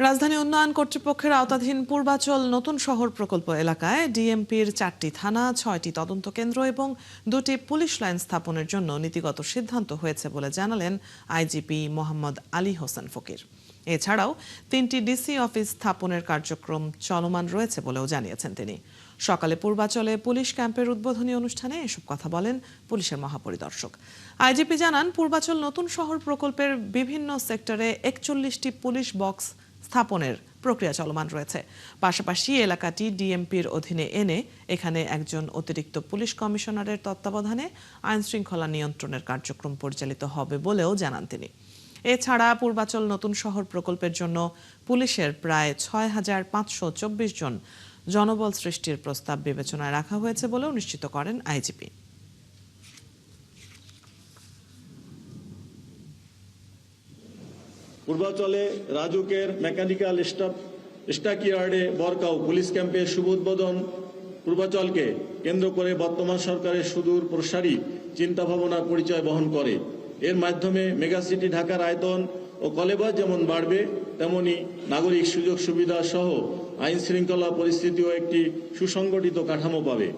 রাজধানী উন্নয়ন কর্তৃপক্ষের আওতাধীন পূর্বাচল নতুন শহর প্রকল্প এলাকায় ডিএমপির 4টি থানা, 6টি তদন্ত কেন্দ্র এবং 2টি পুলিশ লাইন স্থাপনের জন্য নীতিগত সিদ্ধান্ত হয়েছে বলে জানালেন আইজিপি মোহাম্মদ আলী হোসেন ফকির। এছাড়াও 3টি ডিসি অফিস স্থাপনের কার্যক্রম চলমান রয়েছে বলেও জানিয়েছেন তিনি। সকালে পূর্বাচলে পুলিশ ক্যাম্পের উদ্বোধনী অনুষ্ঠানে এসব কথা বলেন পুলিশের মহাপরিদর্শক। আইজিপি জানান, পূর্বাচল নতুন শহর প্রকল্পের বিভিন্ন সেক্টরে 41টি পুলিশ বক্স স্থাপনের প্রক্রিয়া চলমান রয়েছে। পাশাপাশি এলাকাটি ডিএমপির অধীনে এনে এখানে একজন অতিরিক্ত পুলিশ কমিশনারের তত্ত্বাবধানে আইন শৃঙ্খলা নিয়ন্ত্রণের কার্যক্রম পরিচালিত হবে বলেও জানান তিনি। এছাড়া পূর্বাচল নতুন শহর প্রকল্পের জন্য পুলিশের প্রায় 6,524 জন জনবল সৃষ্টির প্রস্তাব বিবেচনায় রাখা হয়েছে বলেও নিশ্চিত করেন আইজিপি। পূর্বাচলে রাজুকের মেকানিক্যাল স্টকইয়ার্ডে বরকাও পুলিশ ক্যাম্পের শুভ উদ্বোধন পূর্বাচলকে কেন্দ্র করে বর্তমান সরকারের সুদূর প্রসারী চিন্তাভাবনার পরিচয় বহন করে। এর মাধ্যমে মেগাসিটি ঢাকার আয়তন ও কলেবর যেমন বাড়বে, তেমনি নাগরিক সুযোগ সুবিধা সহ আইন শৃঙ্খলা পরিস্থিতিও একটি সুসংগঠিত কাঠামো পাবে।